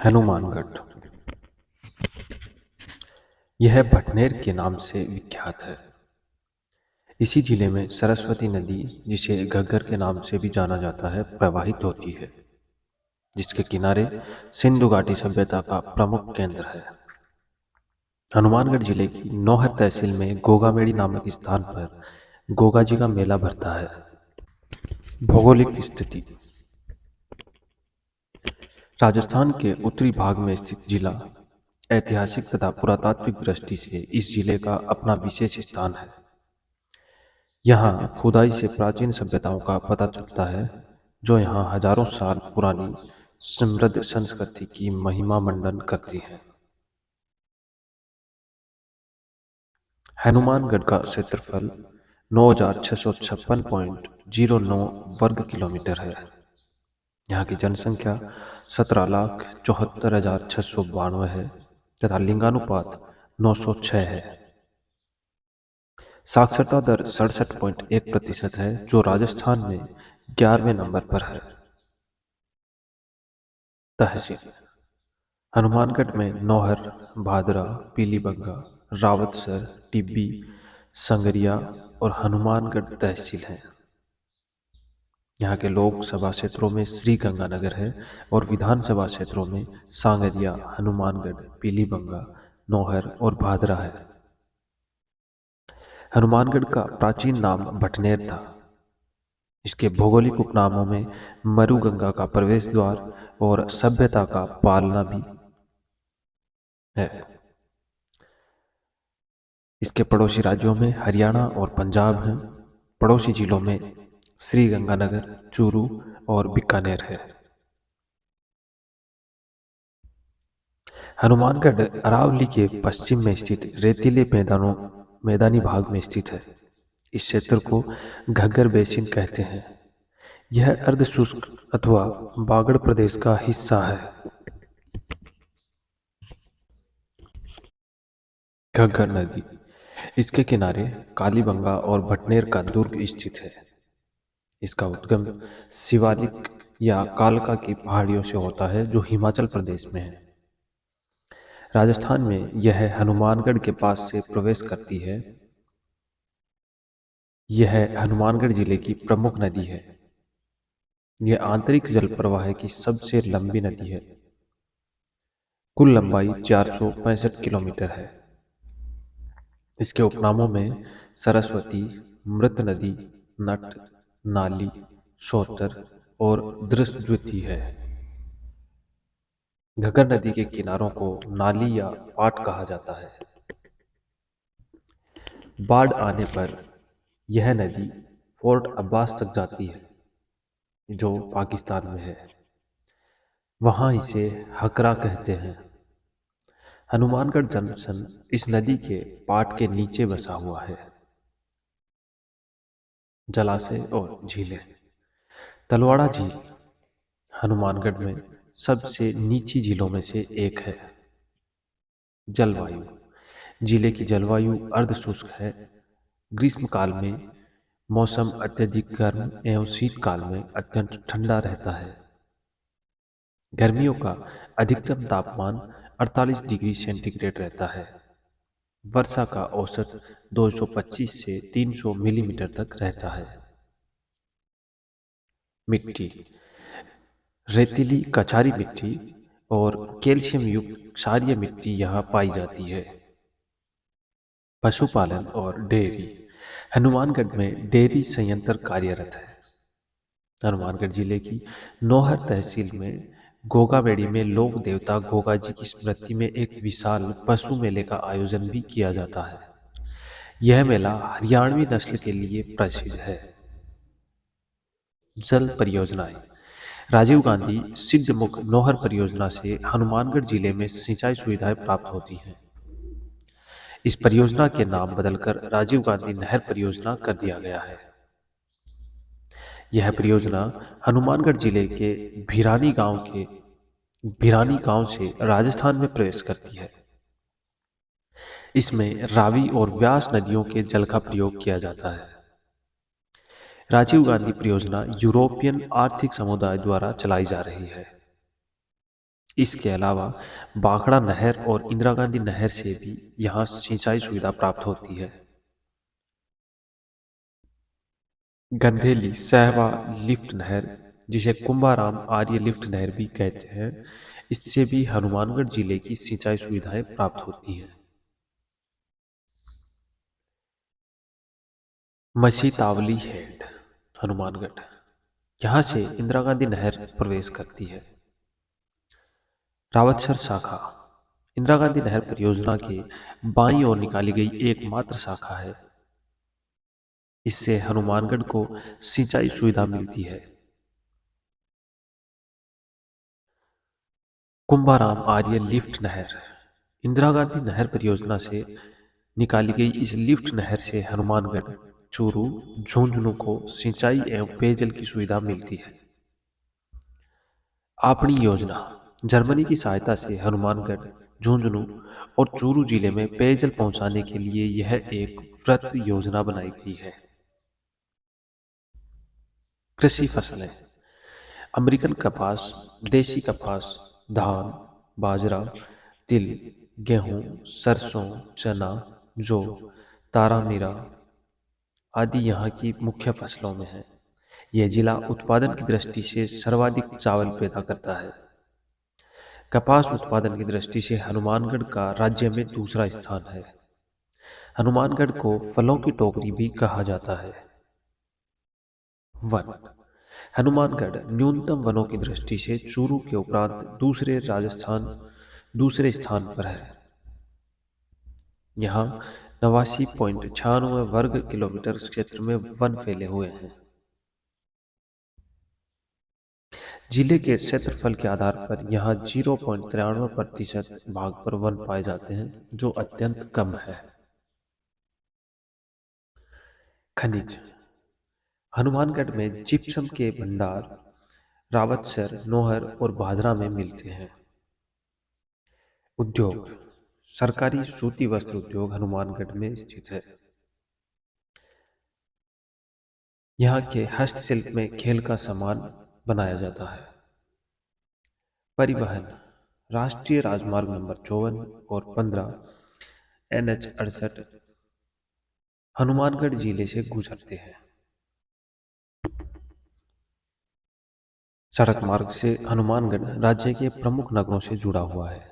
हनुमानगढ़। यह भटनेर के नाम से विख्यात है। इसी जिले में सरस्वती नदी, जिसे घग्गर के नाम से भी जाना जाता है, प्रवाहित होती है, जिसके किनारे सिंधु घाटी सभ्यता का प्रमुख केंद्र है। हनुमानगढ़ जिले की नौहर तहसील में गोगामेड़ी नामक स्थान पर गोगा जी का मेला भरता है। भौगोलिक स्थिति: राजस्थान के उत्तरी भाग में स्थित जिला ऐतिहासिक तथा पुरातात्विक दृष्टि से इस जिले का अपना विशेष स्थान है। यहाँ खुदाई से प्राचीन सभ्यताओं का पता चलता है, जो यहाँ हजारों साल पुरानी समृद्ध संस्कृति की महिमा मंडन करती है। हनुमानगढ़ का क्षेत्रफल 9,656.09 वर्ग किलोमीटर है। यहाँ की जनसंख्या 17,74,692 है तथा लिंगानुपात 906 है। साक्षरता दर 67.1% है, जो राजस्थान में 11वें नंबर पर है। तहसील: हनुमानगढ़ में नौहर, भादरा, पीलीबंगा, रावतसर, टिब्बी, संगरिया और हनुमानगढ़ तहसील हैं। यहाँ के लोकसभा क्षेत्रों में श्री गंगानगर है और विधानसभा क्षेत्रों में सांगरिया, हनुमानगढ़, पीलीबंगा, नौहर और भादरा है। हनुमानगढ़ का प्राचीन नाम भटनेर था। इसके भौगोलिक उपनामों में मरुगंगा का प्रवेश द्वार और सभ्यता का पालना भी है। इसके पड़ोसी राज्यों में हरियाणा और पंजाब हैं। पड़ोसी जिलों में श्री गंगानगर, चूरू और बीकानेर है। हनुमानगढ़ अरावली के पश्चिम में स्थित रेतीले मैदानी भाग में स्थित है। इस क्षेत्र को घग्गर बेसिन कहते हैं। यह अर्धशुष्क अथवा बागड़ प्रदेश का हिस्सा है। घग्गर नदी, इसके किनारे कालीबंगा और भटनेर का दुर्ग स्थित है। इसका उद्गम शिवालिक या कालका की पहाड़ियों से होता है, जो हिमाचल प्रदेश में है। राजस्थान में यह हनुमानगढ़ के पास से प्रवेश करती है। यह हनुमानगढ़ जिले की प्रमुख नदी है। यह आंतरिक जल प्रवाह की सबसे लंबी नदी है। कुल लंबाई 465 किलोमीटर है। इसके उपनामों में सरस्वती, मृत नदी, नट, नाली, शोतर और दृष्टद्युति है। घग्गर नदी के किनारों को नाली या पाट कहा जाता है। बाढ़ आने पर यह नदी फोर्ट अब्बास तक जाती है, जो पाकिस्तान में है। वहां इसे हकरा कहते हैं। हनुमानगढ़ जंक्शन इस नदी के पाट के नीचे बसा हुआ है। जलाशय और झीलें: तलवाड़ा झील हनुमानगढ़ में सबसे नीची झीलों में से एक है। जलवायु: जिले की जलवायु अर्धशुष्क है। ग्रीष्मकाल में मौसम अत्यधिक गर्म एवं शीतकाल में अत्यंत ठंडा रहता है। गर्मियों का अधिकतम तापमान 48 डिग्री सेंटीग्रेड रहता है। वर्षा का औसत 225 से 300 मिलीमीटर तक रहता है। मिट्टी: रेतीली कछारी मिट्टी और कैल्शियम युक्त क्षारीय मिट्टी यहाँ पाई जाती है। पशुपालन और डेयरी: हनुमानगढ़ में डेयरी संयंत्र कार्यरत है। हनुमानगढ़ जिले की नौहर तहसील में गोगामेड़ी में लोक देवता गोगा जी की स्मृति में एक विशाल पशु मेले का आयोजन भी किया जाता है। यह मेला हरियाणवी नस्ल के लिए प्रसिद्ध है। जल परियोजनाएं: राजीव गांधी सिद्धमुख नौहर परियोजना से हनुमानगढ़ जिले में सिंचाई सुविधाएं प्राप्त होती हैं। इस परियोजना के नाम बदलकर राजीव गांधी नहर परियोजना कर दिया गया है। यह परियोजना हनुमानगढ़ जिले के भिरानी गांव से राजस्थान में प्रवेश करती है। इसमें रावी और व्यास नदियों के जल का प्रयोग किया जाता है। राजीव गांधी परियोजना यूरोपियन आर्थिक समुदाय द्वारा चलाई जा रही है। इसके अलावा बाखड़ा नहर और इंदिरा गांधी नहर से भी यहाँ सिंचाई सुविधा प्राप्त होती है। गंधेली सहवा लिफ्ट नहर, जिसे कुंभाराम आर्य लिफ्ट नहर भी कहते हैं, इससे भी हनुमानगढ़ जिले की सिंचाई सुविधाएं प्राप्त होती हैं। मसी तावली हेड, हनुमानगढ़, यहाँ से इंदिरा गांधी नहर प्रवेश करती है। रावतसर शाखा, इंदिरा गांधी नहर परियोजना के बाईं ओर निकाली गई एकमात्र शाखा है। इससे हनुमानगढ़ को सिंचाई सुविधा मिलती है। कुंभाराम आर्य लिफ्ट नहर, इंदिरा गांधी नहर परियोजना से निकाली गई इस लिफ्ट नहर से हनुमानगढ़, चूरू, झुंझुनू को सिंचाई एवं पेयजल की सुविधा मिलती है। आपनी योजना, जर्मनी की सहायता से हनुमानगढ़, झुंझुनू और चूरू जिले में पेयजल पहुंचाने के लिए यह एक वृहत योजना बनाई गई है। कृषि फसलें, अमेरिकन कपास, देसी कपास, धान, बाजरा, तिल, गेहूं, सरसों, चना, जौ, तारामीरा आदि यहाँ की मुख्य फसलों में है। यह जिला उत्पादन की दृष्टि से सर्वाधिक चावल पैदा करता है। कपास उत्पादन की दृष्टि से हनुमानगढ़ का राज्य में दूसरा स्थान है। हनुमानगढ़ को फलों की टोकरी भी कहा जाता है। वन, हनुमानगढ़ न्यूनतम वनों की दृष्टि से चूरू के उपरांत दूसरे स्थान पर है। यहाँ 89.96 वर्ग किलोमीटर क्षेत्र में वन फैले हुए हैं। जिले के क्षेत्रफल के आधार पर यहाँ 0.93% भाग पर वन पाए जाते हैं, जो अत्यंत कम है। खनिज, हनुमानगढ़ में जिप्सम के भंडार रावतसर, नोहर और भादरा में मिलते हैं। उद्योग, सरकारी सूती वस्त्र उद्योग हनुमानगढ़ में स्थित है। यहाँ के हस्तशिल्प में खेल का सामान बनाया जाता है। परिवहन, राष्ट्रीय राजमार्ग नंबर 54 और 15 NH 68 हनुमानगढ़ जिले से गुजरते हैं। सड़क मार्ग से हनुमानगढ़ राज्य के प्रमुख नगरों से जुड़ा हुआ है।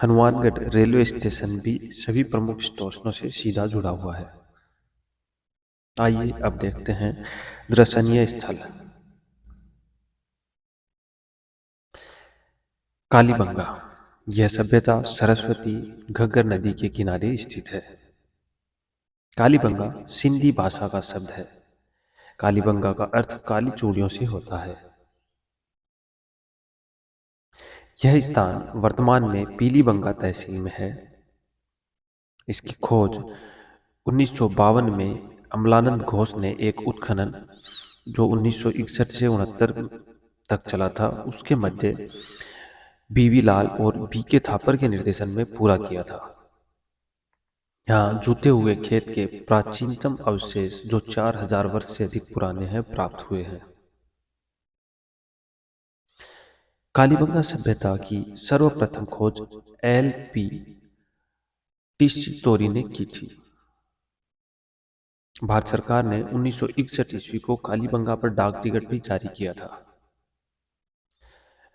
हनुमानगढ़ रेलवे स्टेशन भी सभी प्रमुख स्टेशनों से सीधा जुड़ा हुआ है। आइए अब देखते हैं दर्शनीय स्थल। कालीबंगा, यह सभ्यता सरस्वती घग्गर नदी के किनारे स्थित है। कालीबंगा सिंधी भाषा का शब्द है। कालीबंगा का अर्थ काली चूड़ियों से होता है। यह स्थान वर्तमान में पीलीबंगा तहसील में है। इसकी खोज 1952 में अमलानंद घोष ने एक उत्खनन जो 1961 से 69 तक चला था, उसके मध्य बीवी लाल और बीके थापर के निर्देशन में पूरा किया था। यहाँ जूते हुए खेत के प्राचीनतम अवशेष जो 4000 वर्ष से अधिक पुराने हैं प्राप्त हुए हैं। कालीबंगा सभ्यता की सर्वप्रथम खोज LP टिस्टोरी ने की थी। भारत सरकार ने 1961 ईस्वी को कालीबंगा पर डाक टिकट भी जारी किया था।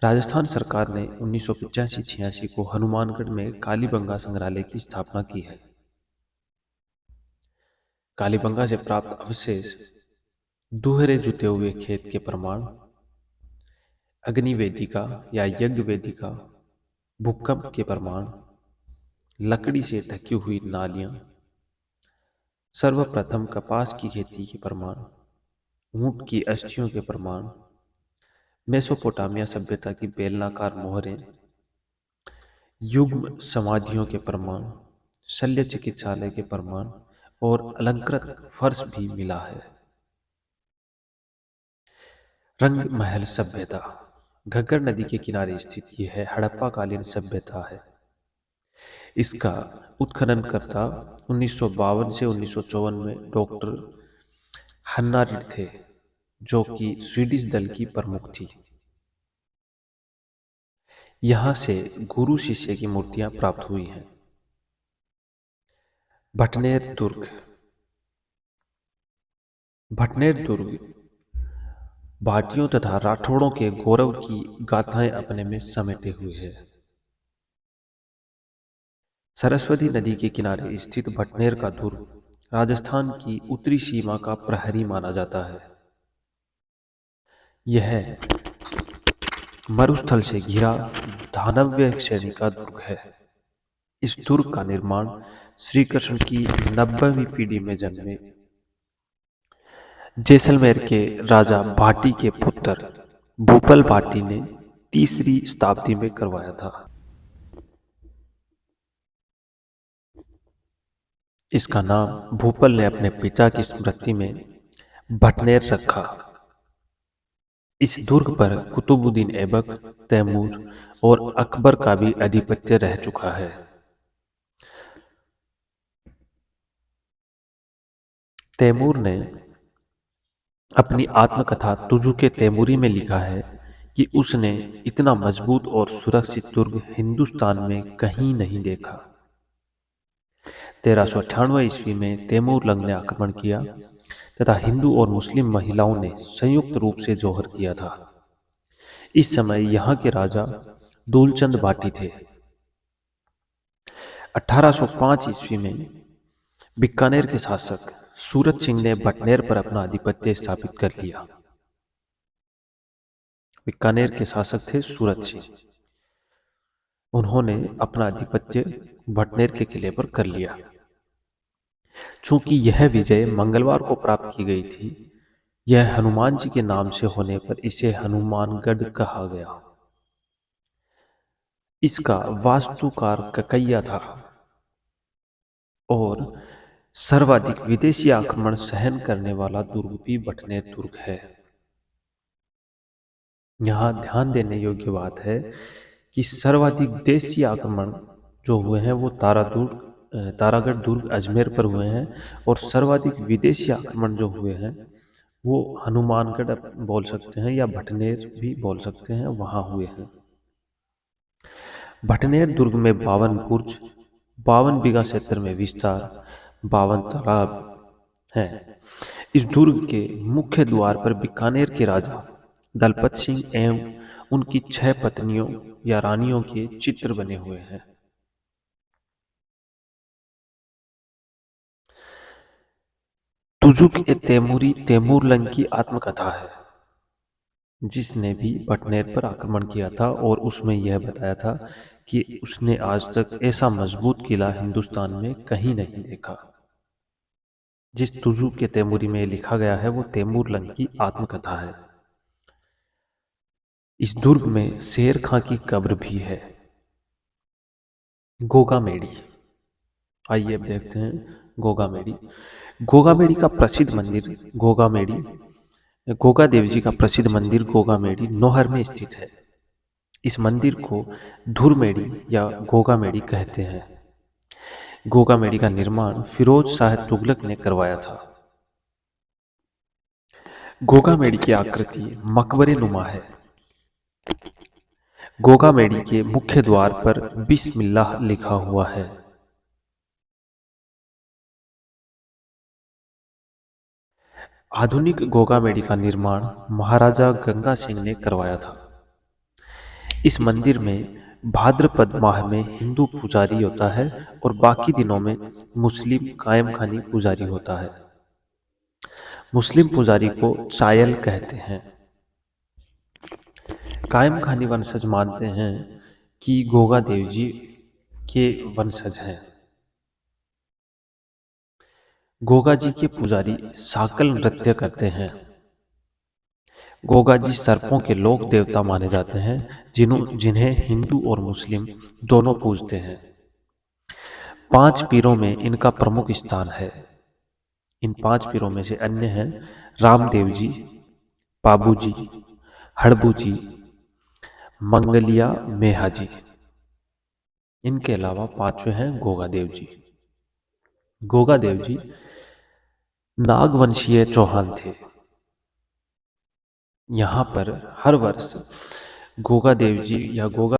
राजस्थान सरकार ने 1985-86 को हनुमानगढ़ में कालीबंगा संग्रहालय की स्थापना की है। कालीबंगा से प्राप्त अवशेष दोहरे जुते हुए खेत के प्रमाण, अग्नि वेदिका या यज्ञ वेदिका, भूकंप के प्रमाण, लकड़ी से ढकी हुई नालियां, सर्वप्रथम कपास की खेती के प्रमाण, ऊंट की अस्थियों के प्रमाण, मेसोपोटामिया सभ्यता की बेलनाकार मोहरें, युग्म समाधियों के प्रमाण, शल्य चिकित्सालय के प्रमाण और अलंकृत फर्श भी मिला है। रंग महल सभ्यता, घग्गर नदी के किनारे स्थित यह हड़प्पा कालीन सभ्यता है। इसका उत्खननकर्ता 1952 से 1954 में डॉक्टर हन्ना रिड थे, जो कि स्वीडिश दल की प्रमुख थी। यहाँ से गुरु शिष्य की मूर्तियां प्राप्त हुई हैं। भटनेर दुर्ग। भटनेर दुर्ग भाटियों तथा राठौड़ों के गौरव की गाथाएं अपने में समेटे हुए है। सरस्वती नदी के किनारे स्थित भटनेर का दुर्ग राजस्थान की उत्तरी सीमा का प्रहरी माना जाता है। यह मरुस्थल से घिरा धानव्य श्रेणी का दुर्ग है। इस दुर्ग का निर्माण श्री कृष्ण की 90वीं पीढ़ी में जन्मे जैसलमेर के राजा भाटी के पुत्र भूपल भाटी ने 3री शताब्दी में करवाया था। इसका नाम भूपल ने अपने पिता की स्मृति में भटनेर रखा। इस दुर्ग पर कुतुबुद्दीन ऐबक, तैमूर और अकबर का भी आधिपत्य रह चुका है। तैमूर ने अपनी आत्मकथा तुजु के तैमूरी में लिखा है कि उसने इतना मजबूत और सुरक्षित दुर्ग हिंदुस्तान में कहीं नहीं देखा। 1398 ईस्वी में तैमूर लंग ने आक्रमण किया तथा हिंदू और मुस्लिम महिलाओं ने संयुक्त रूप से जौहर किया था। इस समय यहाँ के राजा दूलचंद भाटी थे। 1805 ईस्वी में बीकानेर के शासक सूरत सिंह ने भटनेर पर अपना आधिपत्य स्थापित कर लिया। बीकानेर के शासक थे सूरत सिंह। उन्होंने अपना आधिपत्य भटनेर के किले पर कर लिया। चूंकि यह विजय मंगलवार को प्राप्त की गई थी, यह हनुमान जी के नाम से होने पर इसे हनुमानगढ़ कहा गया। इसका वास्तुकार ककैया था और सर्वाधिक विदेशी आक्रमण सहन करने वाला दुर्ग भी भटनेर दुर्ग है। यहाँ ध्यान देने योग्य बात है कि सर्वाधिक देशी आक्रमण जो हुए हैं वो तारागढ़ दुर्ग अजमेर पर हुए हैं, और सर्वाधिक विदेशी आक्रमण जो हुए हैं वो हनुमानगढ़ बोल सकते हैं या भटनेर भी बोल सकते हैं, वहां हुए हैं। भटनेर दुर्ग में 52 बुर्ज, 52 बीघा क्षेत्र में विस्तार, 52 तालाब हैं। इस दुर्ग के मुख्य द्वार पर बीकानेर के राजा दलपत सिंह एवं उनकी 6 पत्नियों या रानियों के चित्र बने हुए हैं। तुजुक ए तैमूरी तैमूर लंग की आत्मकथा है, जिसने भी भटनेर पर आक्रमण किया था और उसमें यह बताया था कि उसने आज तक ऐसा मजबूत किला हिंदुस्तान में कहीं नहीं देखा। जिस तुजु के तैमूरी में लिखा गया है वो तैमूर लंग की आत्मकथा है। इस दुर्ग में शेर खां की कब्र भी है। गोगामेड़ी, आइए अब देखते हैं गोगामेड़ी। गोगामेड़ी का प्रसिद्ध मंदिर गोगामेड़ी, गोगा देव जी का प्रसिद्ध मंदिर गोगामेड़ी नौहर में स्थित है। इस मंदिर को धुरमेड़ी या गोगामेड़ी कहते हैं। गोगामेड़ी का निर्माण फिरोज शाह तुगलक ने करवाया था। गोगामेड़ी की आकृति मकबरे नुमा है। गोगामेड़ी के मुख्य द्वार पर बिस्मिल्लाह लिखा हुआ है। आधुनिक गोगामेड़ी का निर्माण महाराजा गंगा सिंह ने करवाया था। इस मंदिर में भाद्रपद माह में हिंदू पुजारी होता है और बाकी दिनों में मुस्लिम कायम खानी पुजारी होता है। मुस्लिम पुजारी को चायल कहते हैं। कायम खानी वंशज मानते हैं कि गोगा देव जी के वंशज हैं। गोगा जी के पुजारी साकल नृत्य करते हैं। गोगा जी सर्पों के लोक देवता माने जाते हैं, जिन्हें हिंदू और मुस्लिम दोनों पूजते हैं। 5 पीरों में इनका प्रमुख स्थान है। इन 5 पीरों में से अन्य हैं रामदेव जी, बाबू जी, हड़बू जी, मंगलिया मेहा जी। इनके अलावा 5वें हैं गोगा देव जी। गोगा देव जी नागवंशीय चौहान थे। यहाँ पर हर वर्ष गोगा देव जी या गोगा